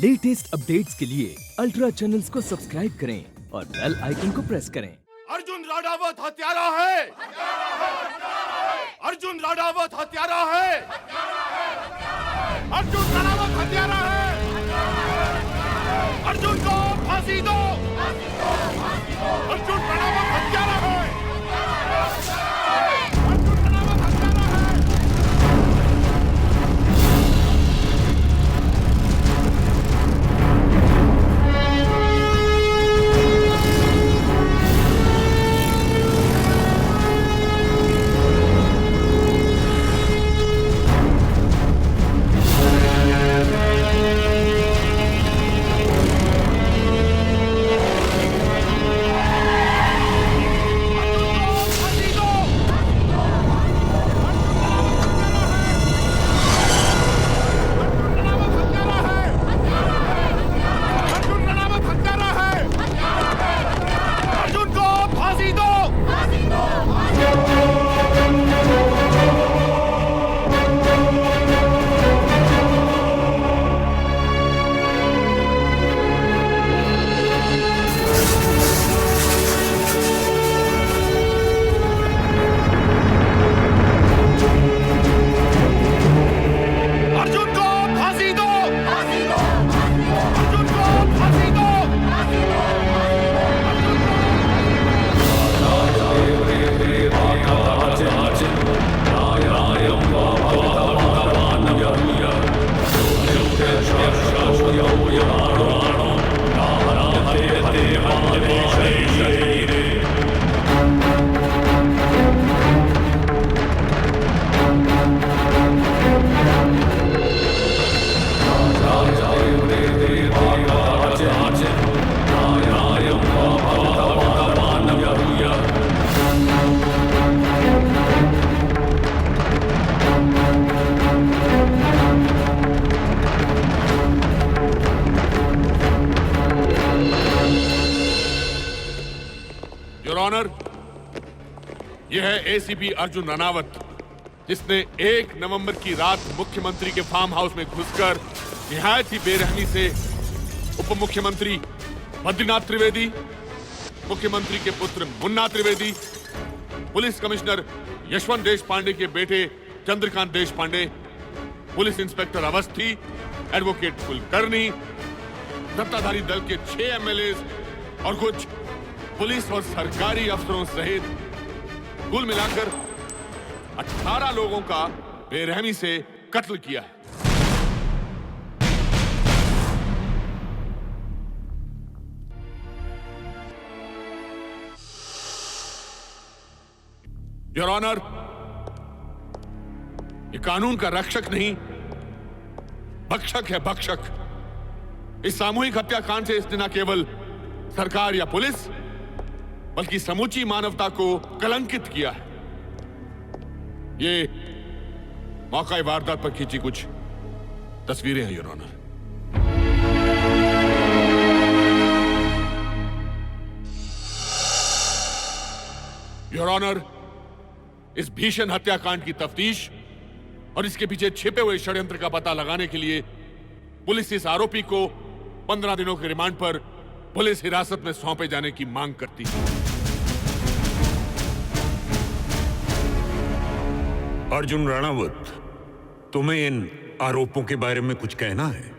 Latest updates के लिए ultra channels को सब्सक्राइब करें और बेल आइकन को प्रेस करें। अर्जुन राणावत हत्यारा है। अर्जुन राणावत हत्यारा है। अर्जुन राणावत हत्यारा है। अर्जुन को फांसी दो। अर्जुन राणावत हत्यारा है। अर्जुन राणावत हत्यारा है। योर ऑनर, यह है एसीपी अर्जुन राणावत, जिसने 1 नवंबर की रात मुख्यमंत्री के फार्म हाउस में घुसकर निहायत ही बेरहमी से उप मुख्यमंत्री बद्रीनाथ त्रिवेदी, मुख्यमंत्री के पुत्र Munna Trivedi, police commissioner Yashwant Deshpande के बेटे Chandrakant Deshpande, police inspector Awasthi, advocate Kulkarni, सत्ताधारी दल के 6 एमएलए और कुछ पुलिस और सरकारी अफसरों सहित कुल मिलाकर 18 लोगों का बेरहमी से कत्ल किया है। योर ऑनर, ये कानून का रक्षक नहीं, भक्षक है, भक्षक। इस सामूहिक हत्याकांड से इसने न केवल सरकार या पुलिस बल्कि समूची मानवता को कलंकित किया है। ये मौका वारदात पर खींची कुछ तस्वीरें हैं योर ऑनर। योर ऑनर, इस भीषण हत्याकांड की तफ्तीश और इसके पीछे छिपे हुए षड्यंत्र का पता लगाने के लिए पुलिस इस आरोपी को 15 दिनों के रिमांड पर पुलिस हिरासत में सौंपे जाने की मांग करती है। अर्जुन राणावत, तुम्हें इन आरोपों के बारे में कुछ कहना है?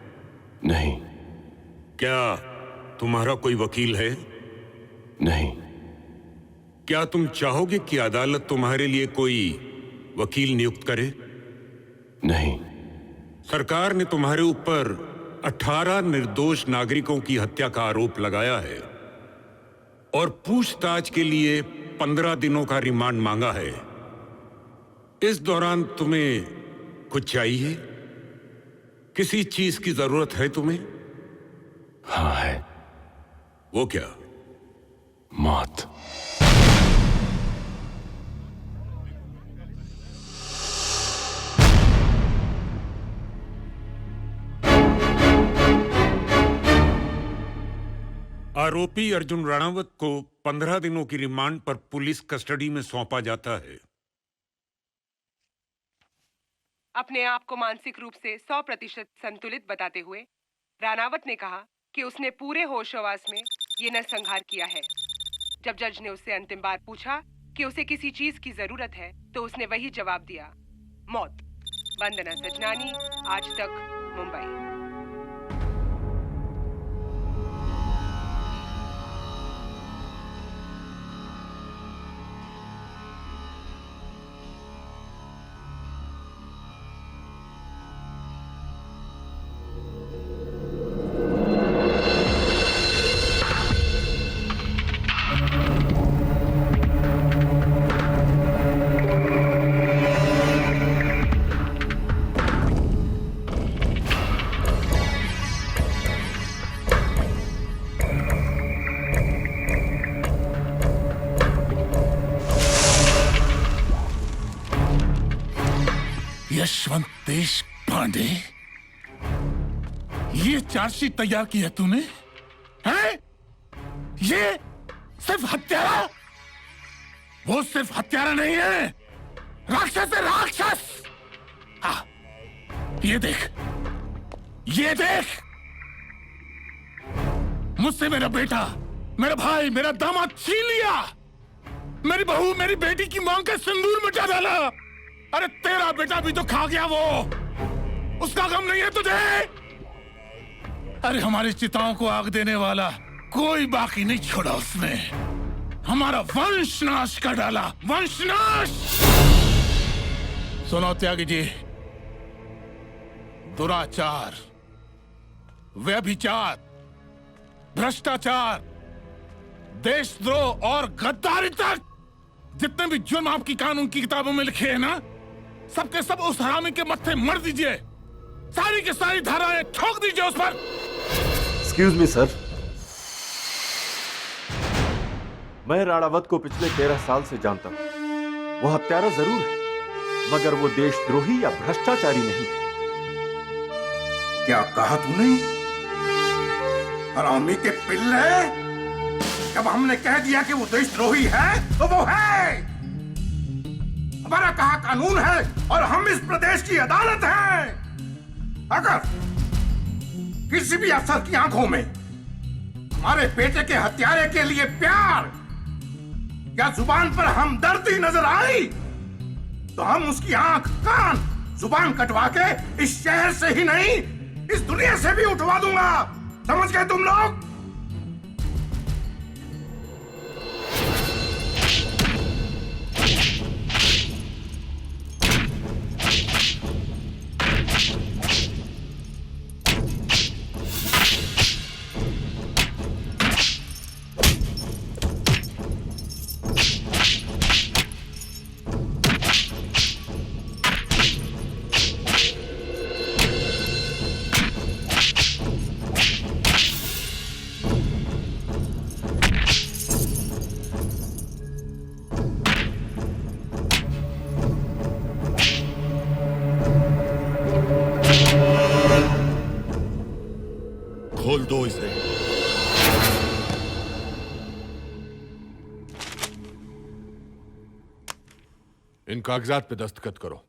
नहीं। क्या तुम्हारा कोई वकील है? नहीं। क्या तुम चाहोगे कि अदालत तुम्हारे लिए कोई वकील नियुक्त करे? नहीं। सरकार ने तुम्हारे ऊपर 18 निर्दोष नागरिकों की हत्या का आरोप लगाया है और पूछताछ के लिए 15 दिनों का रिमांड मांगा है। इस दौरान तुम्हें कुछ चाहिए? किसी चीज की जरूरत है तुम्हें? हाँ है। वो क्या? मौत। आरोपी अर्जुन राणावत को 15 दिनों की रिमांड पर पुलिस कस्टडी में सौंपा जाता है। अपने आप को मानसिक रूप से 100% संतुलित बताते हुए रानावत ने कहा कि उसने पूरे होशोवास में ये नरसंहार किया है। जब जज ने उससे अंतिम बार पूछा कि उसे किसी चीज की जरूरत है तो उसने वही जवाब दिया, मौत। वंदना सजनानी, आज तक, मुंबई। यशवंत देशपांडे, ये चार्जशीट तैयार की है तूने? हैं? ये सिर्फ हत्यारा? वो सिर्फ हत्यारा नहीं है, राक्षस है, राक्षस। हाँ, ये देख, ये देख, मुझसे मेरा बेटा, मेरा भाई, मेरा दामाद छीन लिया। मेरी बहू, मेरी बेटी की मांग का सिंदूर मिटा डाला। अरे तेरा बेटा भी तो खा गया वो, उसका गम नहीं है तुझे? अरे हमारी चिताओं को आग देने वाला कोई बाकी नहीं छोड़ा उसने। हमारा वंश नाश कर डाला, वंश नाश। सुनो त्यागी जी, दुराचार, व्यभिचार, भ्रष्टाचार, देशद्रोह और गद्दारी तक जितने भी जुर्म आपकी कानून की किताबों में लिखे हैं ना, सबके सब उस हरामी के मत्थे मर दीजिए। सारी की सारी धाराएं ठोक दीजिए उस पर। एक्सक्यूज मी सर, मैं राणावत को पिछले 13 साल से जानता हूं। वो हत्यारा जरूर है, मगर वो देशद्रोही या भ्रष्टाचारी नहीं है। क्या कहा तूने? हरामी के पिल्ले, जब हमने कह दिया कि वो देशद्रोही है तो वो है। हमारा कहा कानून है और हम इस प्रदेश की अदालत हैं। अगर किसी भी अफसर की आंखों में हमारे बेटे के हत्यारे के लिए प्यार या जुबान पर हमदर्दी नजर आई तो हम उसकी आंख, कान, जुबान कटवा के इस शहर से ही नहीं, इस दुनिया से भी उठवा दूंगा। समझ गए तुम लोग? खोल दो इसे। इन कागजात पे दस्तखत करो।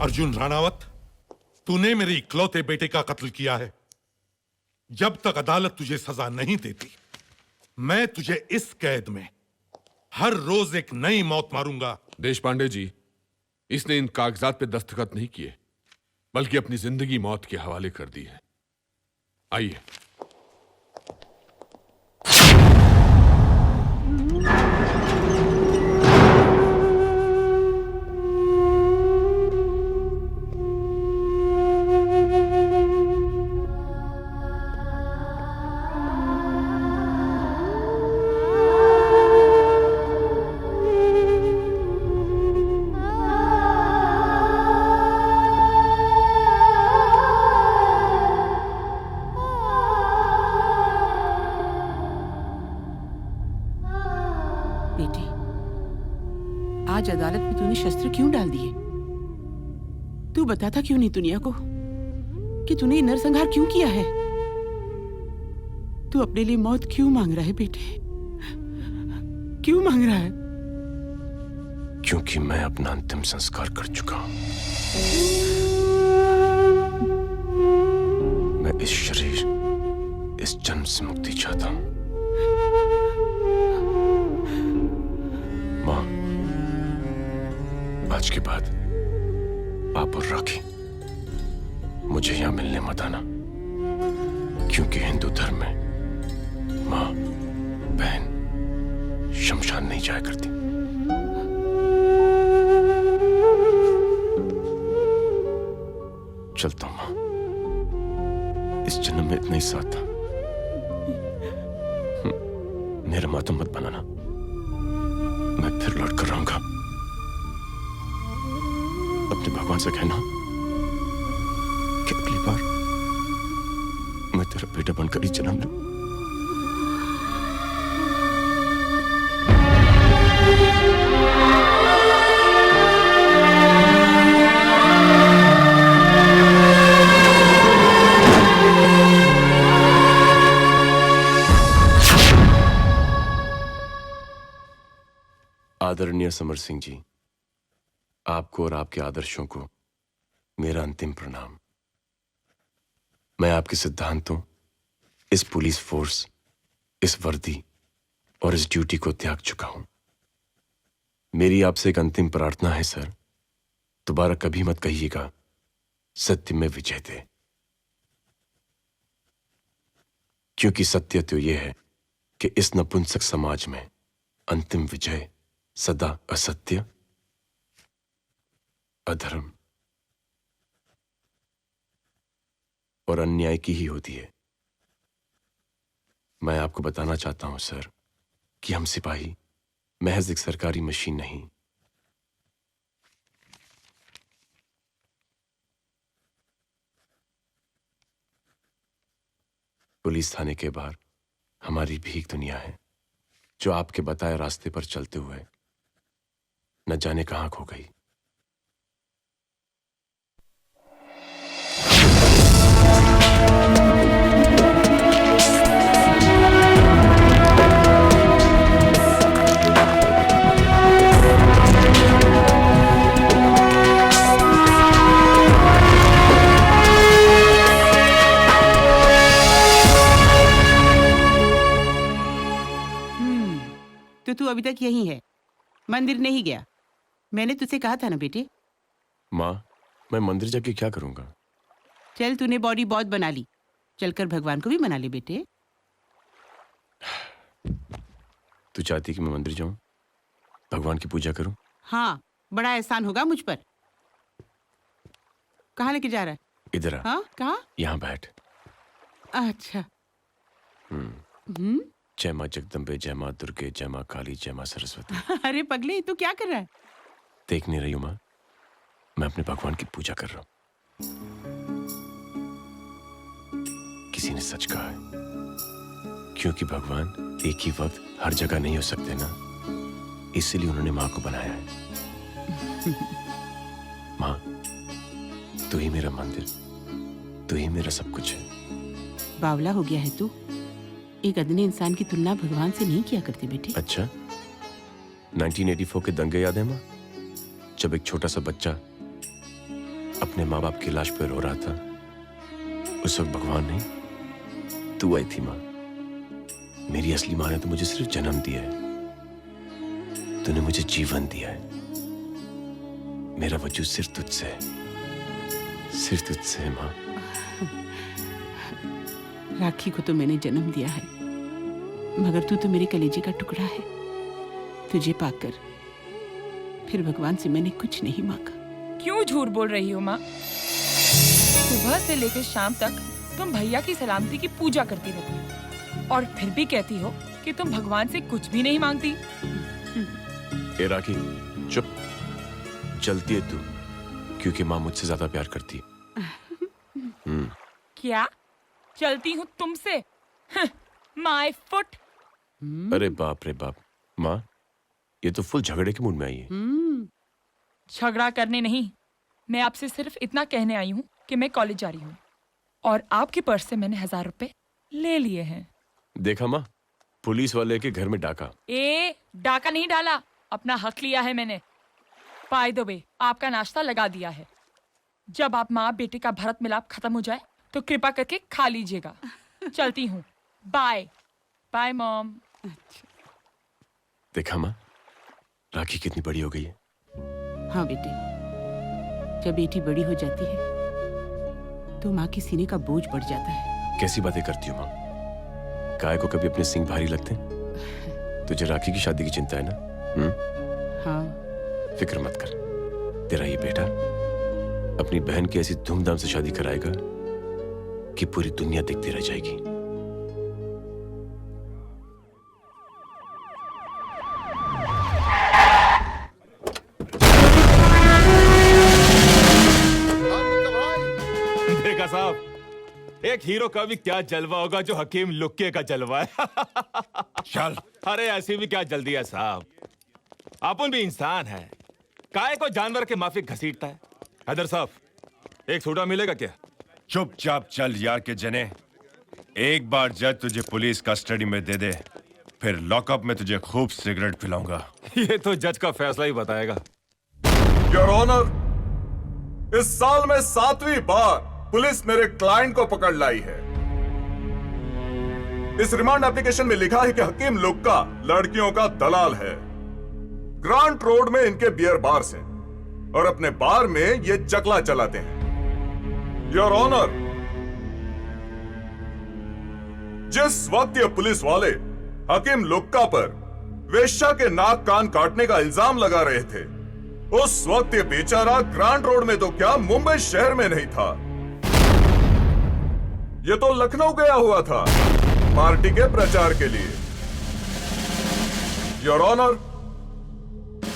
अर्जुन राणावत, तूने मेरे इकलौते बेटे का कत्ल किया है। जब तक अदालत तुझे सजा नहीं देती, मैं तुझे इस कैद में हर रोज एक नई मौत मारूंगा। देशपांडे जी, इसने इन कागजात पे दस्तखत नहीं किए, बल्कि अपनी जिंदगी मौत के हवाले कर दी है। आइए। बेटी, आज अदालत में तूने शस्त्र क्यों डाल दिए? तू बताता क्यों नहीं दुनिया को कि तूने ये नरसंहार क्यों किया है? तू अपने लिए मौत क्यों मांग रहा है बेटे? क्यों मांग रहा है? क्योंकि मैं अपना अंतिम संस्कार कर चुका हूं। मैं इस शरीर, इस जन्म से मुक्ति चाहता हूं। मां, आज के बाद आप और राखी मुझे यहां मिलने मत आना, क्योंकि हिंदू धर्म में मां बहन शमशान नहीं जाया करती। चलता हूं मां, इस जन्म में इतना ही साथ था। मेरा मातम मत बनाना, मैं फिर लौट कर रहूंगा। अपने भगवान से कहना कि अगली बार मैं तेरा बेटा बनकर ही जन्म लूं। आदरणीय समर सिंह जी, आपको और आपके आदर्शों को मेरा अंतिम प्रणाम। मैं आपके सिद्धांतों, इस पुलिस फोर्स, इस वर्दी और इस ड्यूटी को त्याग चुका हूं। मेरी आपसे एक अंतिम प्रार्थना है सर, दोबारा कभी मत कहिएगा सत्य में विजय दे, क्योंकि सत्य तो यह है कि इस नपुंसक समाज में अंतिम विजय सदा असत्य, अधर्म और अन्याय की ही होती है। मैं आपको बताना चाहता हूं सर कि हम सिपाही महज एक सरकारी मशीन नहीं, पुलिस थाने के बाहर हमारी भी एक दुनिया है, जो आपके बताए रास्ते पर चलते हुए न जाने कहां खो गई। तो तू अभी तक यही है, मंदिर नहीं गया? मैंने तुझसे कहा था ना बेटे। मां, मैं मंदिर जाके क्या करूंगा? चल, तूने बॉडी बहुत बना ली, चलकर भगवान को भी मना ले बेटे। तू चाहती कि मैं मंदिर जाऊं, भगवान की पूजा करूं? हाँ, बड़ा एहसान होगा मुझ पर। कहाँ लेके जा रहा है? इधर आ। हाँ, कहाँ? यहाँ बैठ। अच्छा। जय मां जगदम्बे, जय मां दुर्गे, जय मां काली, जय मां सरस्वती। अरे पगले, तू क्या कर रहा है? देख नहीं रही हूं मां, मैं अपने भगवान की पूजा कर रहा हूं। किसी ने सच कहा है, क्योंकि भगवान एक ही वक्त हर जगह नहीं हो सकते ना, इसलिए उन्होंने मां को बनाया है। मां, तू ही मेरा मंदिर, तू ही मेरा सब कुछ है। बावला हो गया है तू। एक अदने इंसान की तुलना भगवान से नहीं किया करते बेटे। अच्छा, 1984 के दंगे याद है मां, जब एक छोटा सा बच्चा अपने माँ बाप की लाश पर रो रहा था? उस वक्त भगवान नहीं, तू आई थी मां। मेरी असली मां ने तो मुझे सिर्फ जन्म दिया है, तूने मुझे जीवन दिया है। मेरा वजूद सिर्फ तुझसे है, सिर्फ तुझसे है मां। राखी को तो मैंने जन्म दिया है, मगर तू तो मेरे कलेजे का टुकड़ा है। तुझे पाकर फिर भगवान से मैंने कुछ नहीं मांगा। क्यों झूठ बोल रही हो माँ? सुबह से लेकर शाम तक तुम भैया की सलामती की पूजा करती रहती हो, और फिर भी कहती हो कि तुम भगवान से कुछ भी नहीं मांगती। ए राखी, चुप। चलती है तू, क्योंकि माँ मुझसे ज्यादा प्यार करती है। क्या चलती हूँ तुमसे? My foot. अरे बाप रे बाप। माँ, ये तो फुल झगड़े के मूड में आई है। झगड़ा करने नहीं, मैं आपसे सिर्फ इतना कहने आई हूँ कि मैं कॉलेज जा रही हूँ और आपके पर्स से मैंने 1000 रुपए ले लिए हैं। देखा माँ, पुलिस वाले के घर में डाका। डाका नहीं डाला, अपना हक लिया है मैंने। बाय द वे, आपका नाश्ता लगा दिया है। जब आप माँ बेटे का भरत मिलाप खत्म हो जाए तो कृपा करके खा लीजिएगा। चलती हूँ, बाय बाय मॉम। देखा माँ, राखी कितनी बड़ी हो गई है। हाँ बेटे, जब बेटी बड़ी हो जाती है तो माँ के सीने का बोझ बढ़ जाता है। कैसी बातें करती हो माँ? काय को कभी अपने सिंग भारी लगते हैं? तुझे राखी की शादी की चिंता है ना? हाँ। फिक्र मत कर, तेरा ये बेटा अपनी बहन की ऐसी धूमधाम से शादी कराएगा कि पूरी दुनिया देखती रह जाएगी। देखा साहब, एक हीरो का भी क्या जलवा होगा जो हकीम लुक्के का जलवा है। चल, अरे ऐसी भी क्या जल्दी है साहब, अपन भी इंसान है, काय को जानवर के माफिक घसीटता है। हैदर साहब, एक सोडा मिलेगा क्या? चुपचाप चल यार के जने। एक बार जज तुझे पुलिस कस्टडी में दे दे, फिर लॉकअप में तुझे खूब सिगरेट पिलाऊंगा। ये तो जज का फैसला ही बताएगा। योर ऑनर, इस साल में 7वीं बार पुलिस मेरे क्लाइंट को पकड़ लाई है। इस रिमांड एप्लीकेशन में लिखा है कि हकीम लुक्का लड़कियों का दलाल है। ग्रांट रोड में इनके बियर बार्स हैं और अपने बार में ये चकला चलाते हैं। योर ऑनर, जिस वक्त ये पुलिस वाले हकीम लुक्का पर वेश्या के नाक कान काटने का इल्जाम लगा रहे थे, उस वक्त ये बेचारा ग्रांट रोड में तो क्या मुंबई शहर में नहीं था, ये तो लखनऊ गया हुआ था पार्टी के प्रचार के लिए। योर ऑनर,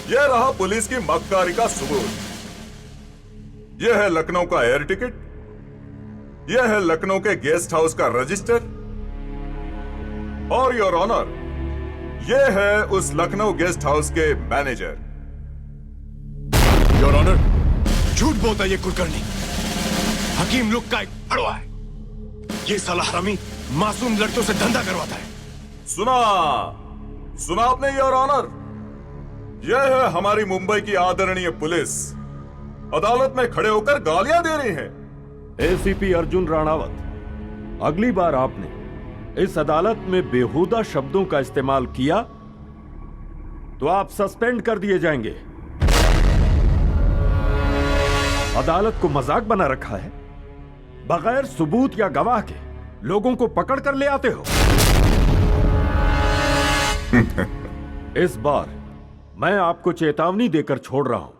यह रहा पुलिस की मक्कारी का सबूत। यह है लखनऊ का एयर टिकट, यह है लखनऊ के गेस्ट हाउस का रजिस्टर, और योर ऑनर, यह है उस लखनऊ गेस्ट हाउस के मैनेजर। योर ऑनर, झूठ बोलता है ये कुलकर्णी। हकीम लुक का एक अड़वा है। ये साला हरामी मासूम लड़कियों से धंधा करवाता है। सुना आपने योर ऑनर? यह है हमारी मुंबई की आदरणीय पुलिस, अदालत में खड़े होकर गालियां दे रही है। एसीपी अर्जुन राणावत, अगली बार आपने इस अदालत में बेहुदा शब्दों का इस्तेमाल किया तो आप सस्पेंड कर दिए जाएंगे। अदालत को मजाक बना रखा है, बगैर सबूत या गवाह के लोगों को पकड़ कर ले आते हो। इस बार मैं आपको चेतावनी देकर छोड़ रहा हूं,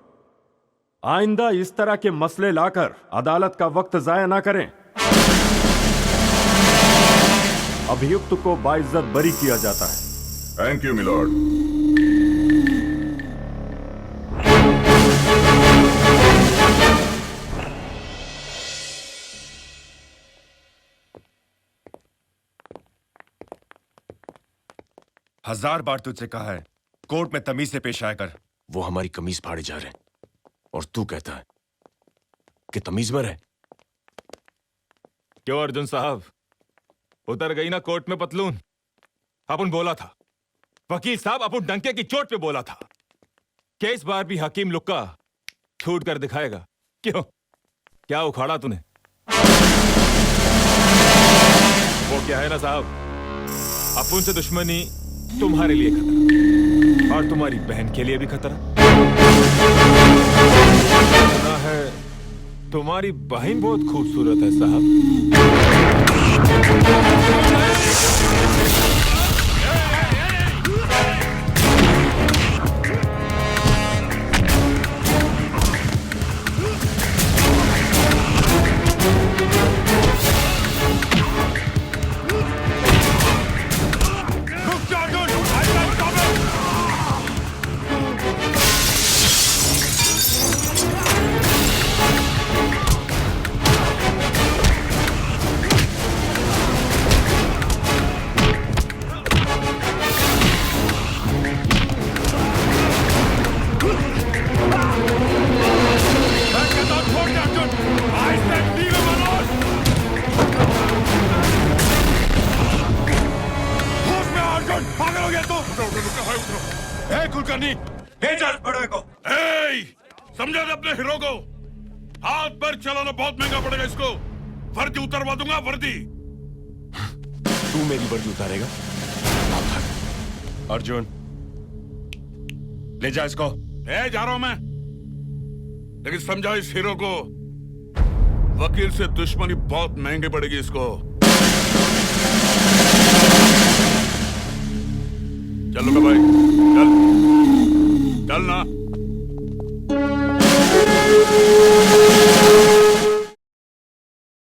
आइंदा इस तरह के मसले लाकर अदालत का वक्त जाया ना करें। अभियुक्त को बाइज्जत बरी किया जाता है। Thank you milord. हजार बार तुझसे कहा है कोर्ट में तमीज से पेश आया कर। वो हमारी कमीज फाड़े जा रहे हैं और तू कहता है कि तमीज में रहे। क्यों अर्जुन साहब, उतर गई ना कोर्ट में पतलून? अपन बोला था, वकील साहब अपन डंके की चोट पे बोला था कि इस बार भी हकीम लुक्का छूट कर दिखाएगा। क्यों, क्या उखाड़ा तूने? वो क्या है ना साहब, अपन से दुश्मनी तुम्हारे लिए खतरा और तुम्हारी बहन के लिए भी खतरा। सुना है तुम्हारी बहन बहुत खूबसूरत है साहब। कुलकर्णी, ले जा इस बड़े को। समझा दे अपने हीरो को। हाथ पर चलाना बहुत महंगा पड़ेगा इसको। वर्दी उतरवा दूंगा, वर्दी। तू मेरी वर्दी उतारेगा? अर्जुन, ले जा इसको। जा रहा हूं मैं, लेकिन समझा इस हीरो को, वकील से दुश्मनी बहुत महंगी पड़ेगी इसको। चल लुका भाई, चल चल ना।